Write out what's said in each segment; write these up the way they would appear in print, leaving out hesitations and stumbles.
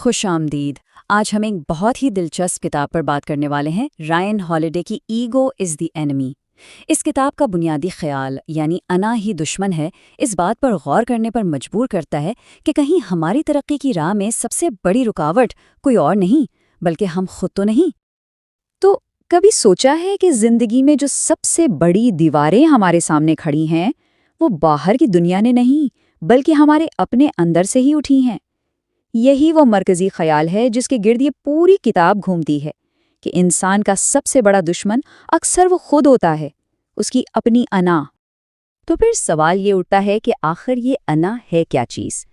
خوش آمدید۔ آج ہم ایک بہت ہی دلچسپ کتاب پر بات کرنے والے ہیں، رائن ہالیڈے کی ایگو از دی اینمی۔ اس کتاب کا بنیادی خیال یعنی انا ہی دشمن ہے اس بات پر غور کرنے پر مجبور کرتا ہے کہ کہیں ہماری ترقی کی راہ میں سب سے بڑی رکاوٹ کوئی اور نہیں بلکہ ہم خود تو نہیں۔ تو کبھی سوچا ہے کہ زندگی میں جو سب سے بڑی دیواریں ہمارے سامنے کھڑی ہیں وہ باہر کی دنیا نے نہیں بلکہ ہمارے اپنے اندر سے ہی اٹھی ہیں؟ یہی وہ مرکزی خیال ہے جس کے گرد یہ پوری کتاب گھومتی ہے کہ انسان کا سب سے بڑا دشمن اکثر وہ خود ہوتا ہے، اس کی اپنی انا۔ تو پھر سوال یہ اٹھتا ہے کہ آخر یہ انا ہے کیا چیز؟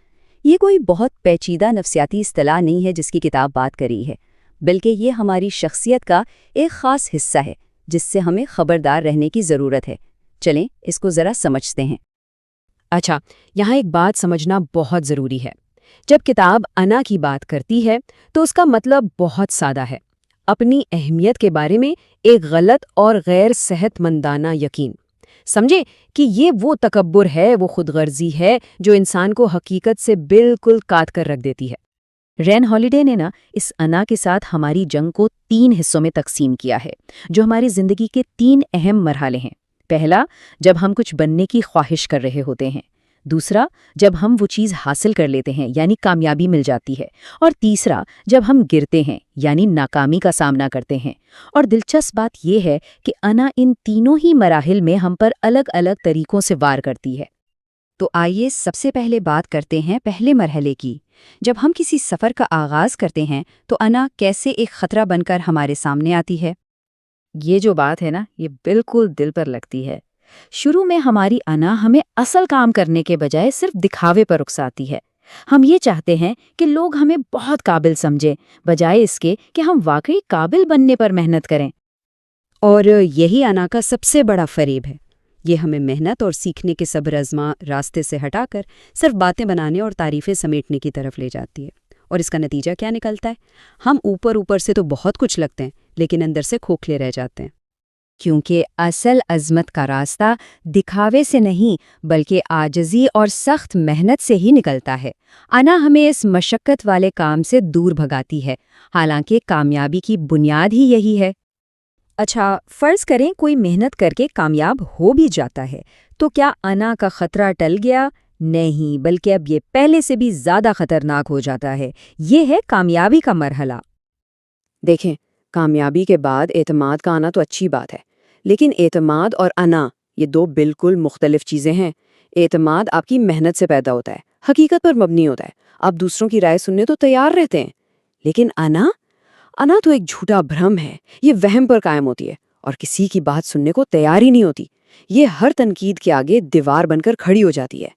یہ کوئی بہت پیچیدہ نفسیاتی اصطلاح نہیں ہے جس کی کتاب بات کری ہے، بلکہ یہ ہماری شخصیت کا ایک خاص حصہ ہے جس سے ہمیں خبردار رہنے کی ضرورت ہے۔ چلیں اس کو ذرا سمجھتے ہیں۔ اچھا، یہاں ایک بات سمجھنا بہت ضروری ہے۔ جب کتاب انا کی بات کرتی ہے تو اس کا مطلب بہت سادہ ہے، اپنی اہمیت کے بارے میں ایک غلط اور غیر صحت مندانہ یقین۔ سمجھے کہ یہ وہ تکبر ہے، وہ خود غرضی ہے جو انسان کو حقیقت سے بالکل کاٹ کر رکھ دیتی ہے۔ رین ہالیڈے نے اس انا کے ساتھ ہماری جنگ کو 3 حصوں میں تقسیم کیا ہے جو ہماری زندگی کے 3 اہم مرحلے ہیں۔ پہلا، جب ہم کچھ بننے کی خواہش کر رہے ہوتے ہیں۔ دوسرا، جب ہم وہ چیز حاصل کر لیتے ہیں یعنی کامیابی مل جاتی ہے۔ اور تیسرا، جب ہم گرتے ہیں یعنی ناکامی کا سامنا کرتے ہیں۔ اور دلچسپ بات یہ ہے کہ انا ان تینوں ہی مراحل میں ہم پر الگ الگ طریقوں سے وار کرتی ہے۔ تو آئیے سب سے پہلے بات کرتے ہیں پہلے مرحلے کی۔ جب ہم کسی سفر کا آغاز کرتے ہیں تو انا کیسے ایک خطرہ بن کر ہمارے سامنے آتی ہے؟ یہ جو بات ہے یہ بالکل دل پر لگتی ہے۔ شروع میں ہماری انا ہمیں اصل کام کرنے کے بجائے صرف دکھاوے پر اکساتی ہے۔ ہم یہ چاہتے ہیں کہ لوگ ہمیں بہت قابل سمجھیں بجائے اس کے کہ ہم واقعی قابل بننے پر محنت کریں۔ اور یہی انا کا سب سے بڑا فریب ہے۔ یہ ہمیں محنت اور سیکھنے کے صبر آزما راستے سے ہٹا کر صرف باتیں بنانے اور تعریفیں سمیٹنے کی طرف لے جاتی ہے۔ اور اس کا نتیجہ کیا نکلتا ہے؟ ہم اوپر سے تو بہت کچھ لگتے ہیں لیکن اندر سے کھوکھلے رہ جاتے ہیں۔ کیونکہ اصل عظمت کا راستہ دکھاوے سے نہیں بلکہ عاجزی اور سخت محنت سے ہی نکلتا ہے۔ انا ہمیں اس مشقت والے کام سے دور بھگاتی ہے، حالانکہ کامیابی کی بنیاد ہی یہی ہے۔ اچھا، فرض کریں کوئی محنت کر کے کامیاب ہو بھی جاتا ہے تو کیا انا کا خطرہ ٹل گیا؟ نہیں، بلکہ اب یہ پہلے سے بھی زیادہ خطرناک ہو جاتا ہے۔ یہ ہے کامیابی کا مرحلہ۔ دیکھیں، کامیابی کے بعد اعتماد کا آنا تو اچھی بات ہے، لیکن اعتماد اور انا یہ 2 بالکل مختلف چیزیں ہیں۔ اعتماد آپ کی محنت سے پیدا ہوتا ہے، حقیقت پر مبنی ہوتا ہے، آپ دوسروں کی رائے سننے تو تیار رہتے ہیں۔ لیکن انا تو ایک جھوٹا بھرم ہے، یہ وہم پر قائم ہوتی ہے اور کسی کی بات سننے کو تیار ہی نہیں ہوتی۔ یہ ہر تنقید کے آگے دیوار بن کر کھڑی ہو جاتی ہے۔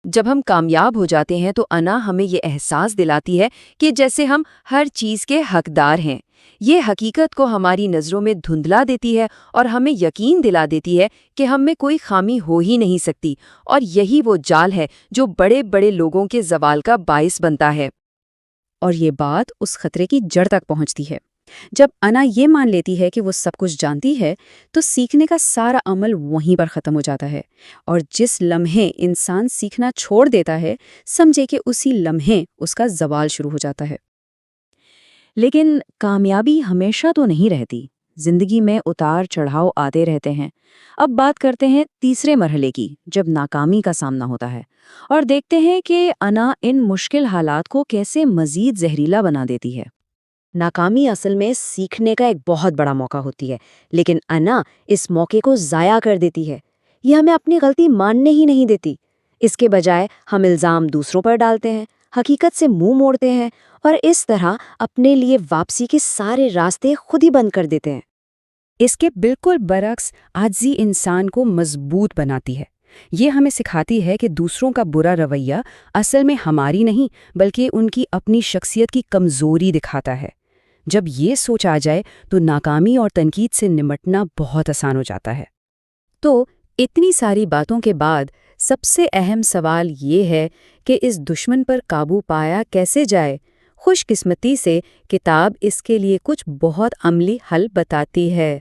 جب ہم کامیاب ہو جاتے ہیں تو انا ہمیں یہ احساس دلاتی ہے کہ جیسے ہم ہر چیز کے حقدار ہیں۔ یہ حقیقت کو ہماری نظروں میں دھندلا دیتی ہے اور ہمیں یقین دلا دیتی ہے کہ ہم میں کوئی خامی ہو ہی نہیں سکتی، اور یہی وہ جال ہے جو بڑے بڑے لوگوں کے زوال کا باعث بنتا ہے۔ اور یہ بات اس خطرے کی جڑ تک پہنچتی ہے۔ جب انا یہ مان لیتی ہے کہ وہ سب کچھ جانتی ہے تو سیکھنے کا سارا عمل وہیں پر ختم ہو جاتا ہے، اور جس لمحے انسان سیکھنا چھوڑ دیتا ہے سمجھے کہ اسی لمحے اس کا زوال شروع ہو جاتا ہے۔ لیکن کامیابی ہمیشہ تو نہیں رہتی، زندگی میں اتار چڑھاؤ آتے رہتے ہیں۔ اب بات کرتے ہیں تیسرے مرحلے کی، جب ناکامی کا سامنا ہوتا ہے، اور دیکھتے ہیں کہ انا ان مشکل حالات کو کیسے مزید زہریلا بنا دیتی ہے۔ ناکامی اصل میں سیکھنے کا ایک بہت بڑا موقع ہوتی ہے، لیکن انا اس موقع کو ضائع کر دیتی ہے۔ یہ ہمیں اپنی غلطی ماننے ہی نہیں دیتی۔ اس کے بجائے ہم الزام دوسروں پر ڈالتے ہیں، حقیقت سے منہ موڑتے ہیں، اور اس طرح اپنے لیے واپسی کے سارے راستے خود ہی بند کر دیتے ہیں۔ اس کے بالکل برعکس عاجزی انسان کو مضبوط بناتی ہے۔ یہ ہمیں سکھاتی ہے کہ دوسروں کا برا رویہ اصل میں ہماری نہیں بلکہ ان کی اپنی شخصیت کی کمزوری دکھاتا ہے۔ جب یہ سوچ آ جائے تو ناکامی اور تنقید سے نمٹنا بہت آسان ہو جاتا ہے۔ تو اتنی ساری باتوں کے بعد سب سے اہم سوال یہ ہے کہ اس دشمن پر قابو پایا کیسے جائے؟ خوش قسمتی سے کتاب اس کے لیے کچھ بہت عملی حل بتاتی ہے۔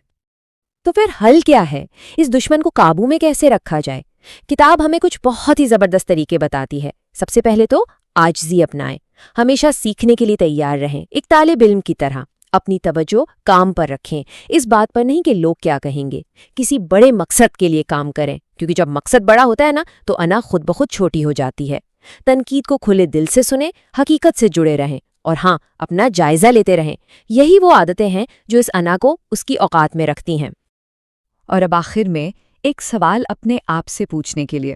تو پھر حل کیا ہے؟ اس دشمن کو قابو میں کیسے رکھا جائے؟ کتاب ہمیں کچھ بہت ہی زبردست طریقے بتاتی ہے۔ سب سے پہلے تو عاجزی اپنائیں۔ ہمیشہ سیکھنے کے لیے تیار رہیں، ایک طالب علم کی طرح۔ اپنی توجہ کام پر رکھیں، اس بات پر نہیں کہ لوگ کیا کہیں گے۔ کسی بڑے مقصد کے لیے کام کریں، کیونکہ جب مقصد بڑا ہوتا ہے نا تو انا خود بخود چھوٹی ہو جاتی ہے۔ تنقید کو کھلے دل سے سنیں، حقیقت سے جڑے رہیں، اور ہاں، اپنا جائزہ لیتے رہیں۔ یہی وہ عادتیں ہیں جو اس انا کو اس کی اوقات میں رکھتی ہیں۔ اور اب آخر میں ایک سوال اپنے آپ سے پوچھنے کے لیے،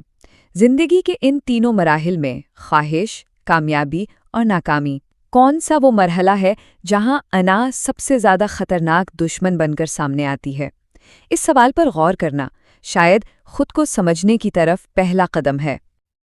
زندگی کے ان تینوں مراحل میں خواہش، کامیابی اور ناکامی، کون سا وہ مرحلہ ہے جہاں انا سب سے زیادہ خطرناک دشمن بن کر سامنے آتی ہے؟ اس سوال پر غور کرنا شاید خود کو سمجھنے کی طرف پہلا قدم ہے۔